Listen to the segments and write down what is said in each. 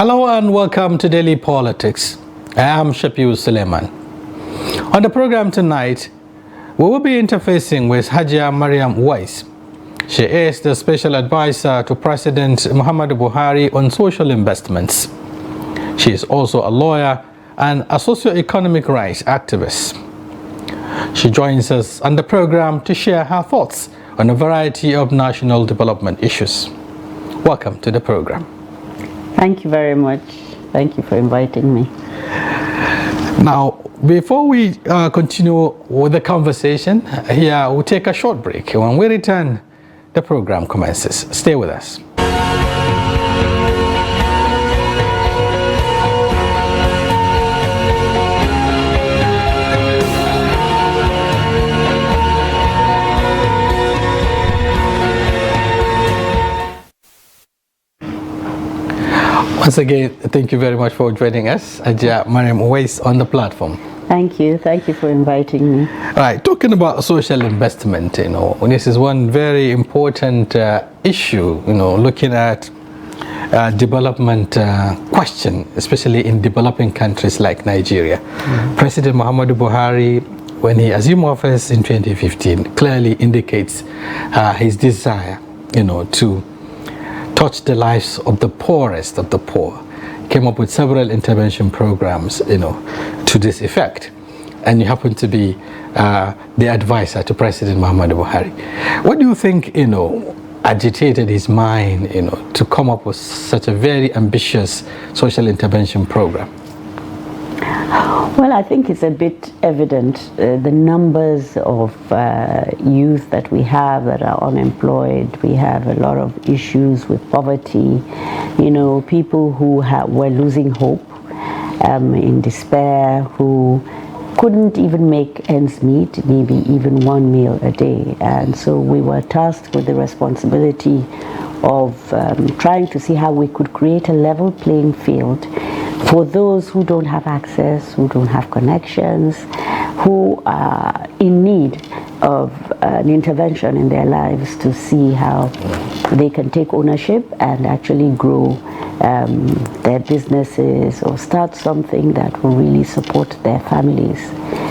Hello and welcome to Daily Politics. I am Shafiu Suleiman. On the program tonight, we will be interfacing with Hajia Mariam Weiss. She is the special advisor to President Muhammadu Buhari on social investments. She is also a lawyer and a socio-economic rights activist. She joins us on the program to share her thoughts on a variety of national development issues. Welcome to the program. Thank you very much. Thank you for inviting me. Now, before we continue with the conversation, here we'll take a short break. When we return, the program commences. Stay with us. Once again, thank you very much for joining us, Hajia Mariam Weiss, on the platform. Thank you. Thank you for inviting me. All right, talking about social investment, this is one very important issue, looking at development question, especially in developing countries like Nigeria. President Muhammadu Buhari, when he assumed office in 2015, clearly indicates his desire, to touch the lives of the poorest of the poor. Came up with several intervention programs, to this effect. And you happen to be the advisor to President Muhammadu Buhari. What do you think, agitated his mind, to come up with such a very ambitious social intervention program? Well, I think it's a bit evident the numbers of youth that we have that are unemployed. We have a lot of issues with poverty. People who were losing hope, in despair, who couldn't even make ends meet, maybe even one meal a day. And so we were tasked with the responsibility of trying to see how we could create a level playing field for those who don't have access, who don't have connections, who are in need of an intervention in their lives to see how they can take ownership and actually grow their businesses or start something that will really support their families.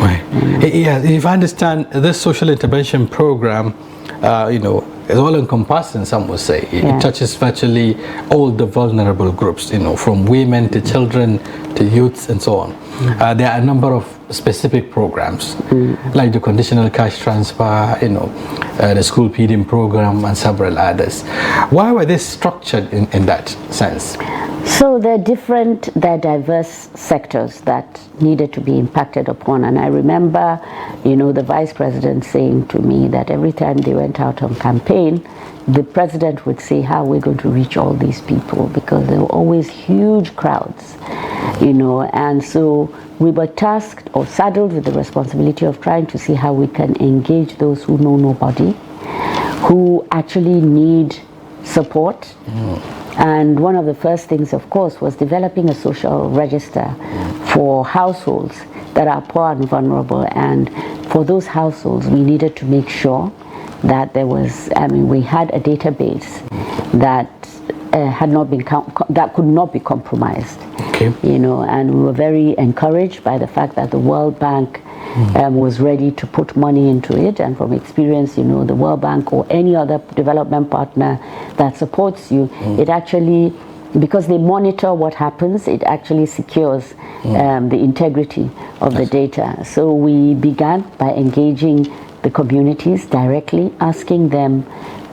Right. Yeah, if I understand, this social intervention program, is all-encompassing, some would say. It touches virtually all the vulnerable groups, from women to children to youths and so on. There are a number of specific programs, like the conditional cash transfer, the school feeding program, and several others. Why were they structured in that sense? So they're diverse sectors that needed to be impacted upon. And I remember, the vice president saying to me that every time they went out on campaign, the president would say, how are we going to reach all these people? Because there were always huge crowds, and so we were tasked or saddled with the responsibility of trying to see how we can engage those who know nobody, who actually need support. And one of the first things, of course, was developing a social register for households that are poor and vulnerable. And for those households, we needed to make sure that there was, we had a database that that could not be compromised. Okay. And we were very encouraged by the fact that the World Bank was ready to put money into it. And from experience, the World Bank or any other development partner that supports you, it actually, because they monitor what happens, it actually secures the integrity of the data. So we began by engaging the communities directly, asking them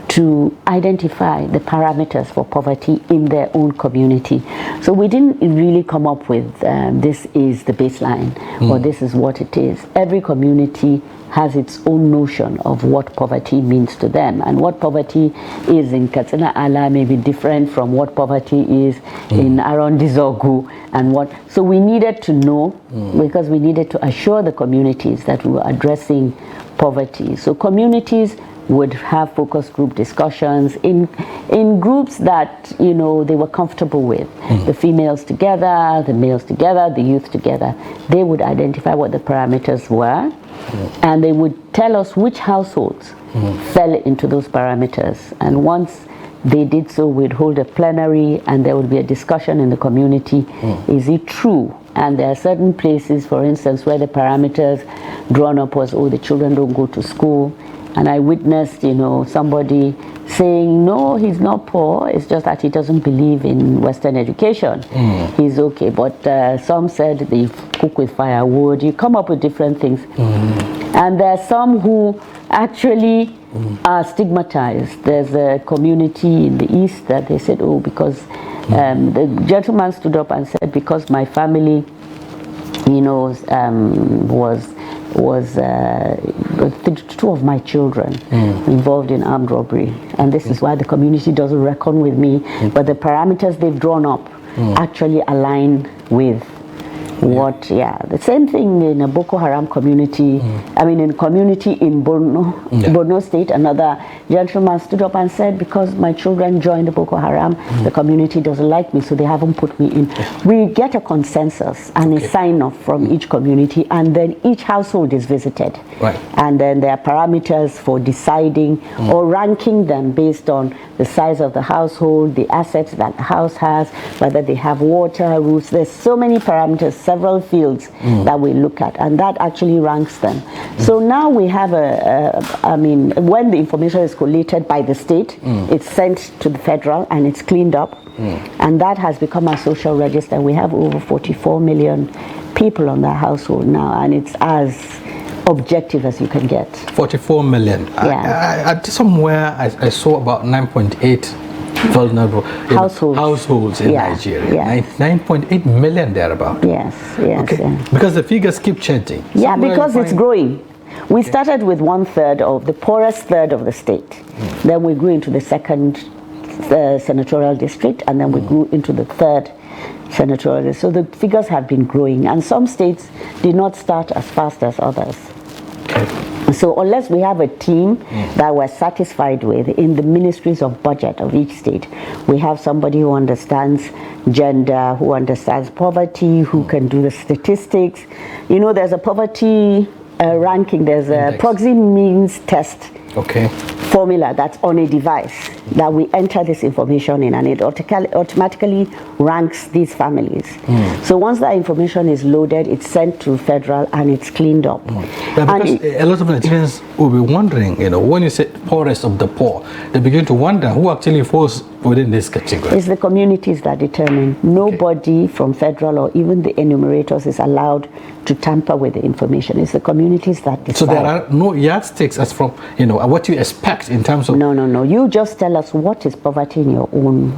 to identify the parameters for poverty in their own community. So we didn't really come up with this is the baseline or this is what it is. Every community has its own notion of what poverty means to them, and what poverty is in Katsina Ala may be different from what poverty is in Arondizogu and what. So we needed to know because we needed to assure the communities that we were addressing poverty. So communities would have focus group discussions in groups that they were comfortable with. The females together, the males together, the youth together. They would identify what the parameters were, and they would tell us which households fell into those parameters. And once they did so, we'd hold a plenary and there would be a discussion in the community. Is it true? And there are certain places, for instance, where the parameters drawn up was, oh, the children don't go to school. And I witnessed, somebody saying, no, he's not poor, it's just that he doesn't believe in Western education. He's okay. But some said they cook with firewood. You come up with different things. And there are some who actually are stigmatized. There's a community in the East that they said, oh, because the gentleman stood up and said, because my family, was two of my children involved in armed robbery, and this is why the community doesn't reckon with me, but the parameters they've drawn up actually align with what, the same thing in a Boko Haram community. I mean, in a community in Borno State, another gentleman stood up and said, because my children joined the Boko Haram, the community doesn't like me, so they haven't put me in. We get a consensus and a sign-off from each community, and then each household is visited. And then there are parameters for deciding or ranking them based on the size of the household, the assets that the house has, whether they have water, roofs. There's so many parameters, several fields that we look at, and that actually ranks them. So now we have when the information is collated by the state, it's sent to the federal and it's cleaned up, and that has become a social register. We have over 44 million people on that household now, and it's as objective as you can get. 44 million. Somewhere I saw about 9.8 vulnerable households in Nigeria. 9.8 million thereabout. Yes. Because the figures keep changing. Because it's growing. We started with 1/3 of the poorest third of the state. Then we grew into the second senatorial district, and then we grew into the third senatorial district. So the figures have been growing, and some states did not start as fast as others. So unless we have a team that we're satisfied with in the ministries of budget of each state, we have somebody who understands gender, who understands poverty, who can do the statistics. There's a poverty ranking, there's a proxy means test formula that's on a device that we enter this information in, and it automatically ranks these families. So once that information is loaded, it's sent to federal and it's cleaned up. Because a lot of Nigerians will be wondering, when you say poorest of the poor, they begin to wonder who actually falls within this category. It's the communities that determine. Nobody from federal or even the enumerators is allowed to tamper with the information. It's the communities that decide. So there are no yardsticks as from, what you expect in terms of... No. You just tell us what is poverty in your own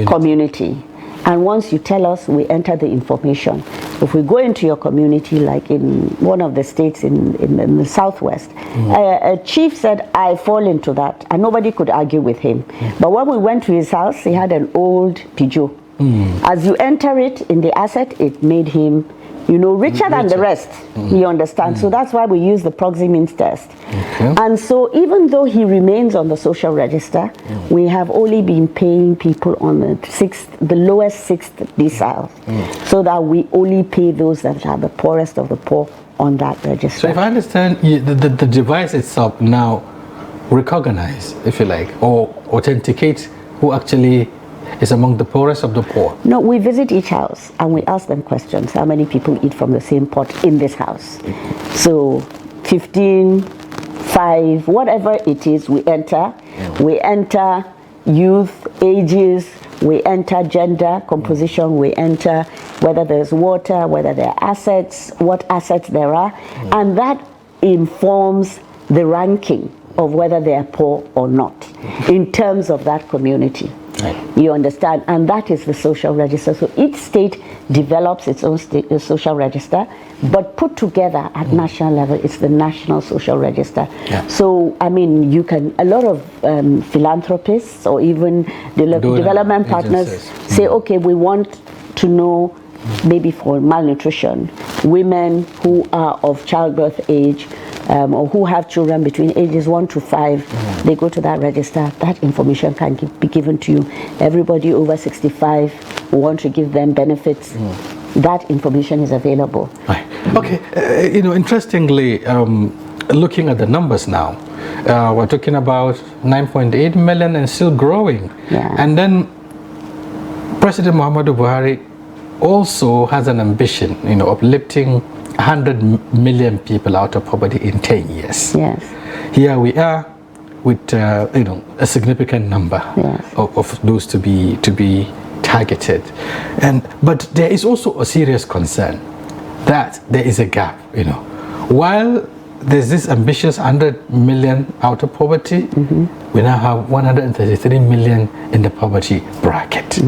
community. And once you tell us, we enter the information. If we go into your community, like in one of the states in the southwest, a chief said, I fall into that, and nobody could argue with him. But when we went to his house, he had an old Peugeot. As you enter it in the asset, it made him richer than the rest. You understand? So that's why we use the proxy means test. And so even though he remains on the social register, we have only been paying people on the lowest sixth decile, so that we only pay those that are the poorest of the poor on that register. So if I understand, the device itself now recognize, if you like, or authenticate who actually is among the poorest of the poor. No, we visit each house and we ask them questions. How many people eat from the same pot in this house? So 15, 5, whatever it is, we enter. We enter youth, ages, we enter gender, composition, we enter whether there's water, whether there are assets, what assets there are. And that informs the ranking of whether they are poor or not in terms of that community. You understand? And that is the social register. So each state develops its own social register, but put together at national level, it's the national social register. So, a lot of philanthropists or even development partners say, okay, we want to know, maybe for malnutrition, women who are of childbirth age, or who have children between ages 1 to 5, they go to that register. That information can be given to you. Everybody over 65, we want to give them benefits. That information is available. Okay, interestingly, looking at the numbers now, we're talking about 9.8 million and still growing. Yeah. And then President Muhammadu Buhari also has an ambition, of lifting 100 million people out of poverty in 10 years. Yes. Here we are with, a significant number of those to be targeted. But there is also a serious concern that there is a gap, While there's this ambitious 100 million out of poverty, we now have 133 million in the poverty bracket.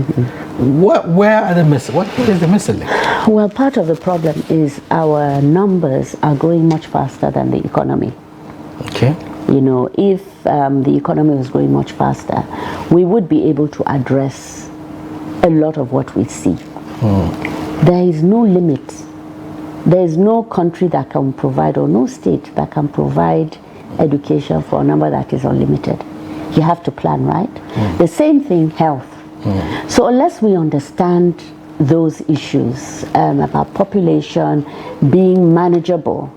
Where are the what is the missing link? Well, part of the problem is our numbers are growing much faster than the economy. Okay. If the economy was growing much faster, we would be able to address a lot of what we see. There is no limit. There is no country that can provide, or no state that can provide education for a number that is unlimited. You have to plan, right? The same thing, health. So unless we understand those issues about population being manageable,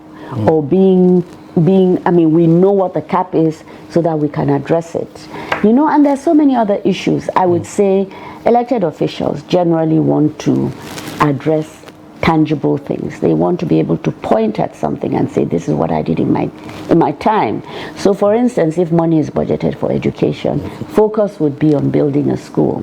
or being, we know what the cap is so that we can address it. And there's so many other issues. I would say elected officials generally want to address tangible things. They want to be able to point at something and say, this is what I did in my time. So for instance, if money is budgeted for education, focus would be on building a school,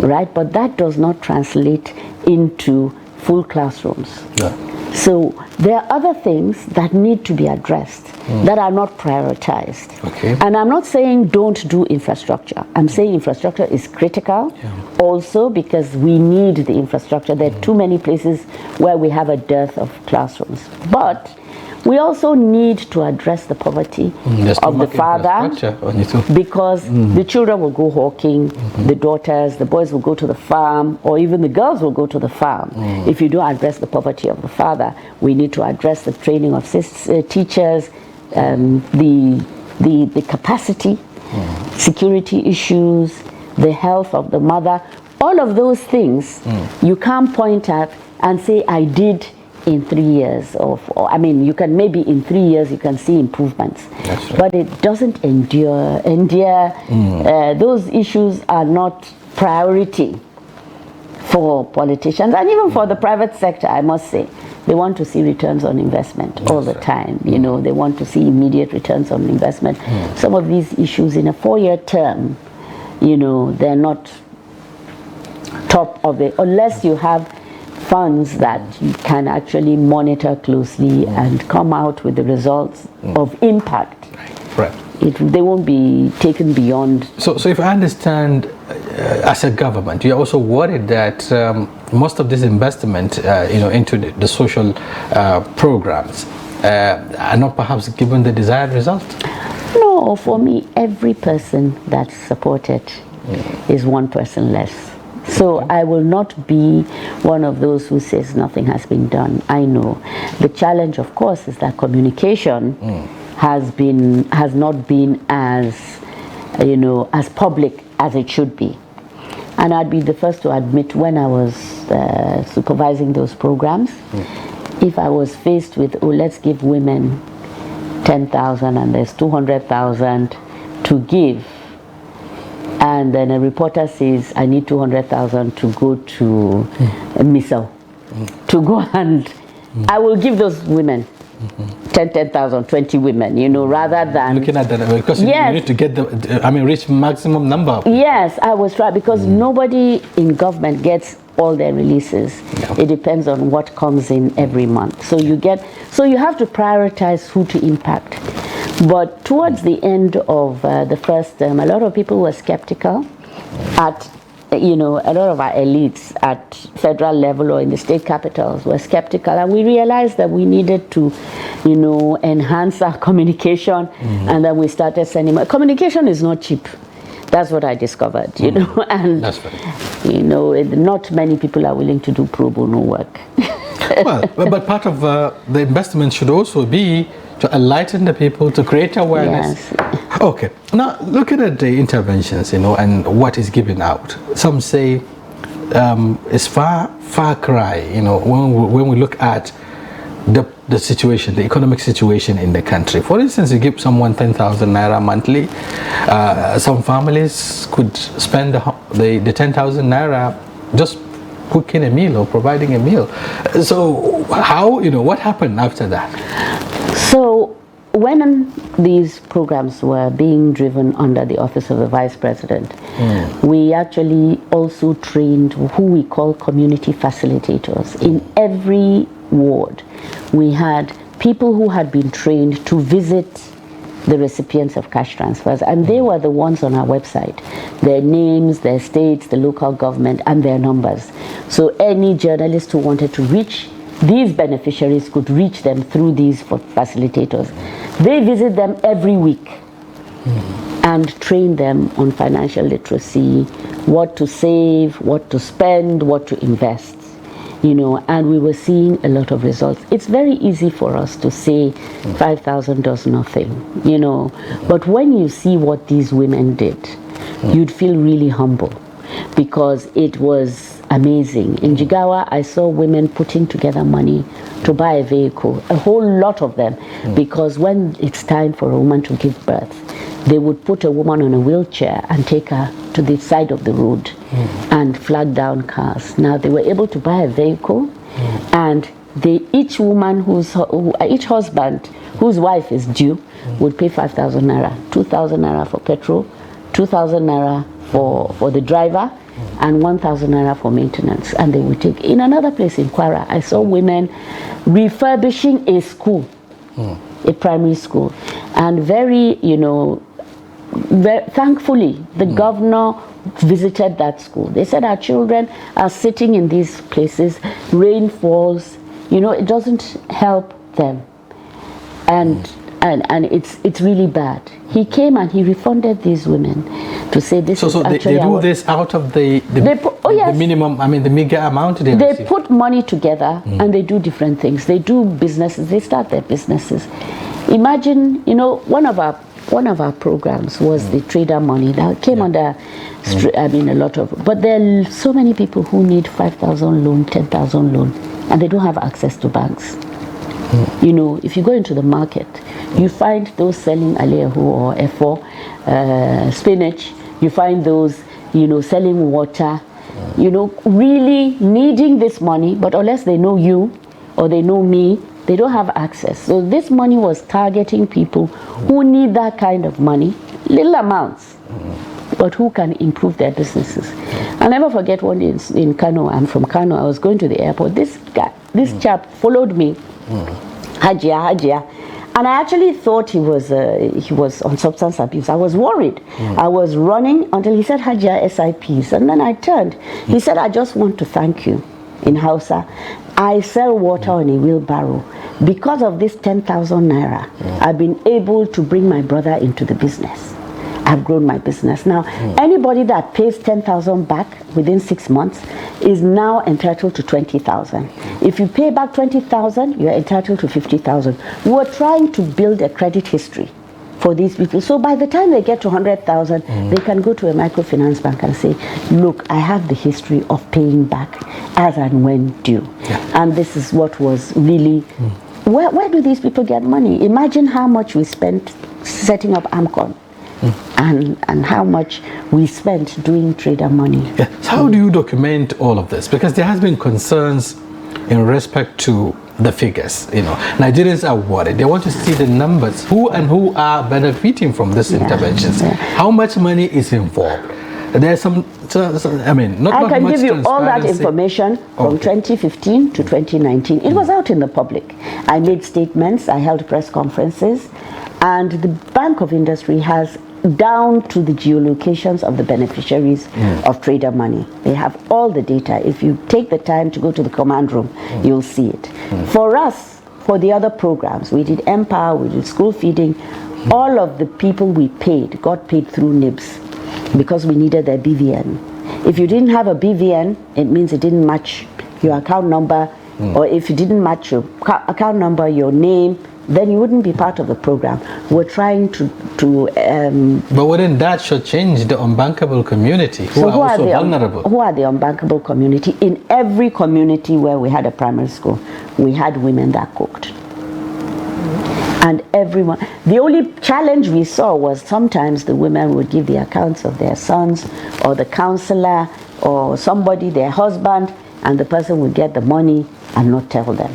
right? But that does not translate into full classrooms. Yeah. So there are other things that need to be addressed that are not prioritized. Okay. And I'm not saying don't do infrastructure. I'm saying infrastructure is critical also because we need the infrastructure. There are too many places where we have a dearth of classrooms. But we also need to address the poverty of the father, because the children will go hawking, the daughters, the boys will go to the farm, or even the girls will go to the farm. If you don't address the poverty of the father, we need to address the training of teachers, the capacity, security issues, the health of the mother. All of those things you can't point at and say, I did in 3 years you can maybe in 3 years you can see improvements. That's right. But it doesn't endure. Those issues are not priority for politicians and even for the private sector. I must say, they want to see returns on investment all the time. They want to see immediate returns on investment. Some of these issues in a 4-year term, they're not top of it unless you have funds that you can actually monitor closely and come out with the results of impact. Right. They won't be taken beyond. So if I understand, as a government, you're also worried that most of this investment, into the social programs are not perhaps given the desired result? No, for me, every person that's supported is one person less. So I will not be one of those who says nothing has been done. I know. The challenge, of course, is that communication has not been as public as it should be. And I'd be the first to admit, when I was supervising those programs, if I was faced with, let's give women 10,000 and there's 200,000 to give, and then a reporter says, I need 200,000 to go to Misau, to go and I will give those women 10,000, 20 women, rather than looking at that, because you need to get reach maximum number. Yes, I was right, because nobody in government gets all their releases. It depends on what comes in every month. So you have to prioritize who to impact. But towards the end of the first term, a lot of people were skeptical at, a lot of our elites at federal level or in the state capitals were skeptical, and we realized that we needed to, enhance our communication, and then we started sending. Communication is not cheap. That's what I discovered, and that's right. Not many people are willing to do pro bono work. but part of the investment should also be to enlighten the people, to create awareness. Yes. Okay. Now, looking at the interventions, and what is given out, some say it's far cry, when we look at the the situation, the economic situation in the country. For instance, you give someone 10,000 naira monthly. Some families could spend the 10,000 naira just cooking a meal or providing a meal. So how, what happened after that? So when these programs were being driven under the office of the vice president, we actually also trained who we call community facilitators. In every ward, we had people who had been trained to visit the recipients of cash transfers, and they were the ones on our website, their names, their states, the local government, and their numbers. So any journalist who wanted to reach these beneficiaries could reach them through these facilitators. They visit them every week and train them on financial literacy, what to save, what to spend, what to invest. And we were seeing a lot of results. It's very easy for us to say 5,000 does nothing, but when you see what these women did, you'd feel really humble, because it was amazing. In Jigawa, I saw women putting together money to buy a vehicle, a whole lot of them, because when it's time for a woman to give birth, they would put a woman on a wheelchair and take her to the side of the road and flag down cars. Now they were able to buy a vehicle, and each woman each husband whose wife is due would pay 5,000 naira, 2,000 naira for petrol, 2,000 naira for the driver, and 1,000 naira for maintenance. And they would take. In another place in Kwara, I saw women refurbishing a school, a primary school, and very thankfully, the governor visited that school. They said our children are sitting in these places, rain falls, it doesn't help them, and it's really bad. He came and he refunded these women to say this is actually. So they do this out of the minimum, the meager amount they receive. Put money together and they do different things. They do businesses. They start their businesses. Imagine, one of our programs was the trader money that came under, a lot of, but there are so many people who need 5,000 loan, 10,000 loan, and they don't have access to banks. If you go into the market, you find those selling alehu or efo, spinach, you find those, selling water, really needing this money, but unless they know you or they know me, they don't have access. So this money was targeting people who need that kind of money, little amounts, but who can improve their businesses. I'll never forget one day in Kano. I'm from Kano. I was going to the airport. This chap followed me, Hajia, and I actually thought he was on substance abuse. I was worried. I was running until he said Hajia SIPs, and then I turned. He said, I just want to thank you. In Hausa, I sell water on a wheelbarrow. Because of this 10,000 naira, I've been able to bring my brother into the business. I've grown my business. Now, anybody that pays 10,000 back within 6 months is now entitled to 20,000. If you pay back 20,000, you're entitled to 50,000. We're trying to build a credit history for these people. So by the time they get to 100,000, they can go to a microfinance bank and say, look, I have the history of paying back as and when due. And this is what was really, where do these people get money? Imagine how much we spent setting up AMCON. And how much we spent doing trader money. So how do you document all of this? Because there has been concerns in respect to the figures. Nigerians are worried. They want to see the numbers. Who are benefiting from these interventions? How much money is involved? There's I can give you all that information from 2015 to 2019. It was out in the public. I made statements. I held press conferences, and the Bank of Industry has down to the geolocations of the beneficiaries of trader money. They have all the data. If you take the time to go to the command room, you'll see it. For us, for the other programs, we did Empower, we did school feeding, all of the people we paid got paid through NIBS because we needed their BVN. If you didn't have a BVN, it means it didn't match your account number, or if you didn't match your account number, your name, then you wouldn't be part of the program. We're trying to but wouldn't that should change the unbankable community who are also vulnerable? Who are the unbankable community? In every community where we had a primary school, we had women that cooked. And everyone, the only challenge we saw was sometimes the women would give the accounts of their sons or the counselor or somebody, their husband, and the person would get the money and not tell them.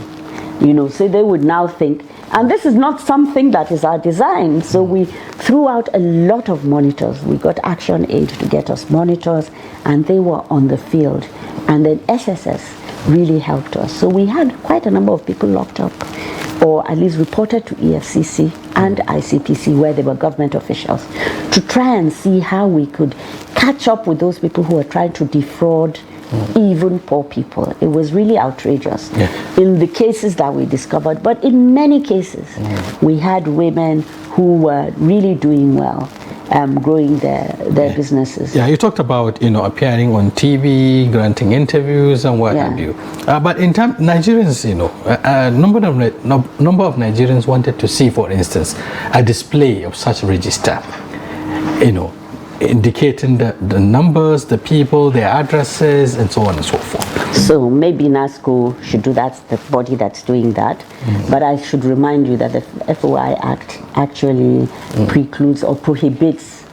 So they would now think, and this is not something that is our design. So we threw out a lot of monitors. We got Action Aid to get us monitors, and they were on the field. And then SSS really helped us. So we had quite a number of people locked up, or at least reported to EFCC and ICPC, where they were government officials, to try and see how we could catch up with those people who were trying to defraud even poor people. It was really outrageous in the cases that we discovered, but in many cases we had women who were really doing well, growing their businesses. Yeah, you talked about appearing on TV, granting interviews and what have you. But in terms Nigerians, a number of Nigerians wanted to see, for instance, a display of such register, indicating the numbers, the people, their addresses, and so on and so forth. So maybe NASCO should do that, the body that's doing that. But I should remind you that the FOI Act actually precludes or prohibits,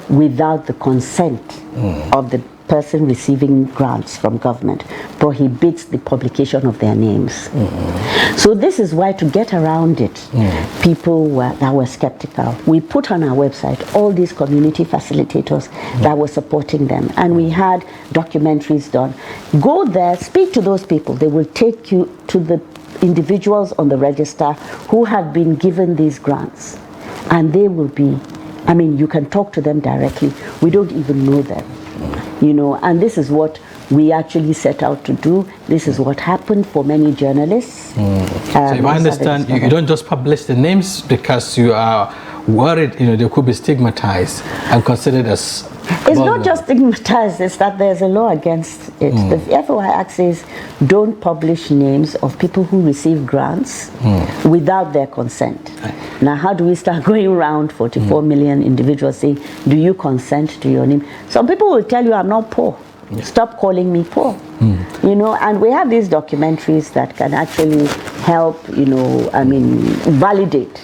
without the consent of the person receiving grants from government, prohibits the publication of their names. So this is why, to get around it, people that were skeptical, we put on our website all these community facilitators that were supporting them, and we had documentaries done. Go there, speak to those people. They will take you to the individuals on the register who have been given these grants, and they will be, you can talk to them directly. We don't even know them. And this is what we actually set out to do. This is what happened for many journalists. So if I understand, you don't just publish the names because you are worried, they could be stigmatized and considered as It's not just stigmatized, it's that there's a law against it. The FOI Act says don't publish names of people who receive grants without their consent. Now, how do we start going around 44 million individuals saying, do you consent to your name? Some people will tell you, I'm not poor. Stop calling me poor. And we have these documentaries that can actually help, validate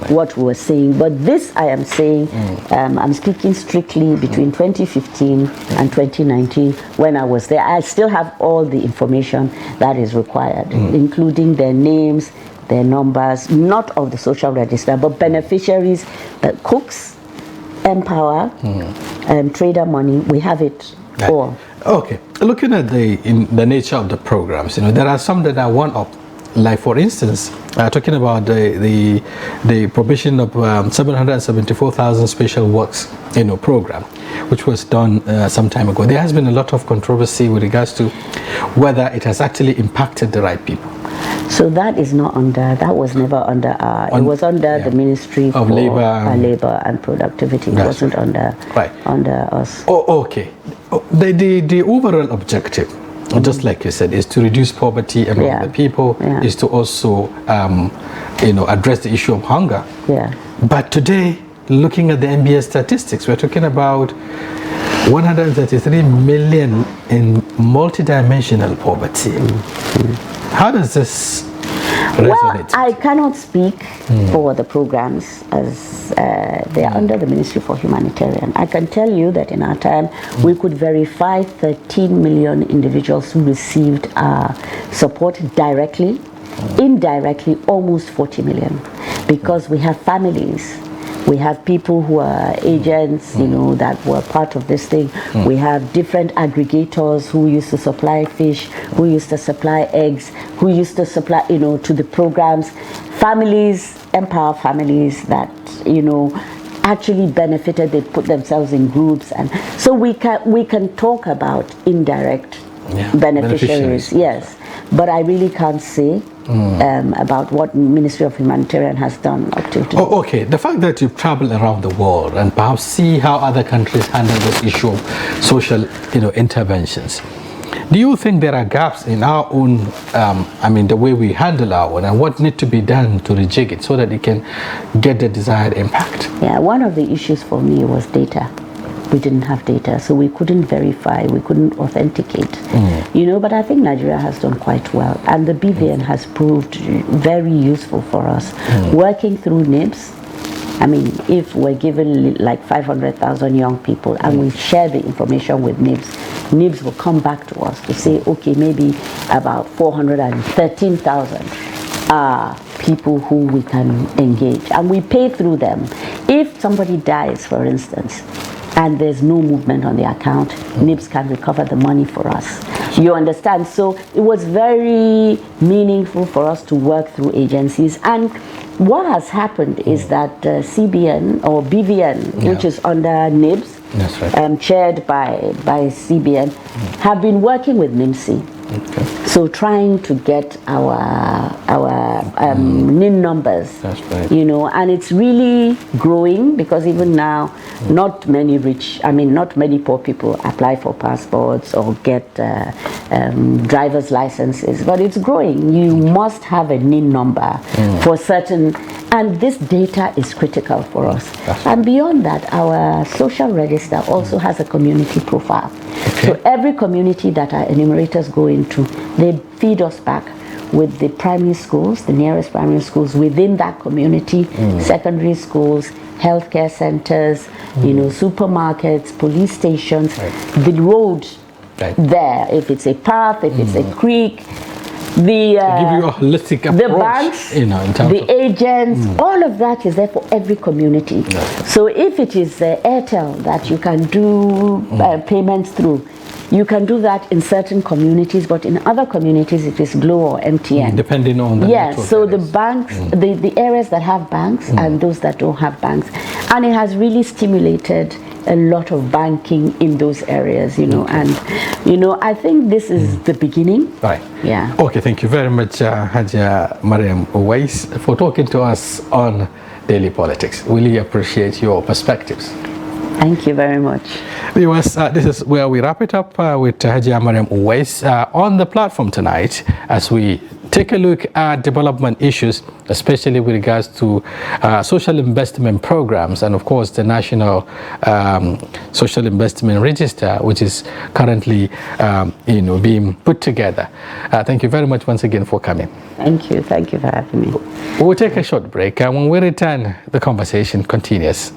what we were saying. But this I am saying, I'm speaking strictly between 2015 and 2019 when I was there. I still have all the information that is required, including their names, their numbers, not of the social register, but beneficiaries, cooks, Empower, Trader Money. We have it all. Okay, looking at the nature of the programs, there are some that are one-up. Like, for instance, talking about the provision of 774,000 special works, program, which was done some time ago. There has been a lot of controversy with regards to whether it has actually impacted the right people. So that is not under, that was never under it was under the Ministry of for Labor and Productivity. It wasn't under us. Oh, okay. The overall objective, just like you said, is to reduce poverty among the people, is to also, address the issue of hunger. But today, looking at the NBA statistics, we're talking about 133 million in multidimensional poverty. How does this resonate? Well, I cannot speak for the programs as they are under the Ministry for Humanitarian. I can tell you that in our time, we could verify 13 million individuals who received support directly, indirectly, almost 40 million, because we have families. We have people who are agents, that were part of this thing. We have different aggregators who used to supply fish, who used to supply eggs, who used to supply, to the programs. Families, Empower families that, actually benefited. They put themselves in groups, and so we can talk about indirect beneficiaries. Yes, but I really can't say about what Ministry of Humanitarian has done up to today. Oh, okay. The fact that you travel around the world and perhaps see how other countries handle this issue of social, interventions. Do you think there are gaps in our own, the way we handle our own, and what needs to be done to rejig it so that it can get the desired impact? Yeah, one of the issues for me was data. we didn't have data, so we couldn't verify, we couldn't authenticate, but I think Nigeria has done quite well, and the BVN has proved very useful for us. Working through NIBS, I mean, if we're given like 500,000 young people and we share the information with NIBS, NIBS will come back to us to say, okay, maybe about 413,000 are people who we can engage, and we pay through them. If somebody dies, for instance, and there's no movement on the account, NIBS can recover the money for us. You understand? So it was very meaningful for us to work through agencies. And what has happened is that CBN or BVN, which is under NIBS, that's right, chaired by CBN, have been working with NIMSI. So trying to get our NIN numbers, that's right, and it's really growing, because even now, not many poor people apply for passports or get driver's licenses, but it's growing. You must have a NIN number for certain, and this data is critical for us. And beyond that, our social register also has a community profile. So every community that our enumerators go into, they feed us back with the primary schools, the nearest primary schools within that community, secondary schools, healthcare centers, supermarkets, police stations, the road there, if it's a path, if it's a creek, the give you a holistic approach, the banks, in terms the of agents, all of that is there for every community. So if it is Airtel that you can do payments through, you can do that in certain communities, but in other communities it is Glo or MTN. Depending on the network. So the banks, the areas that have banks and those that don't have banks. And it has really stimulated a lot of banking in those areas, and I think this is the beginning. Right. Yeah. Okay, thank you very much, Haja Mariam Uwais, for talking to us on Daily Politics. Really appreciate your perspectives. Thank you very much. Viewers, this is where we wrap it up with Haja Mariam Uwais on the platform tonight, as we take a look at development issues, especially with regards to social investment programs, and of course the National Social Investment Register, which is currently being put together. Thank you very much once again for coming. Thank you for having me. We'll take a short break, and when we return, the conversation continues.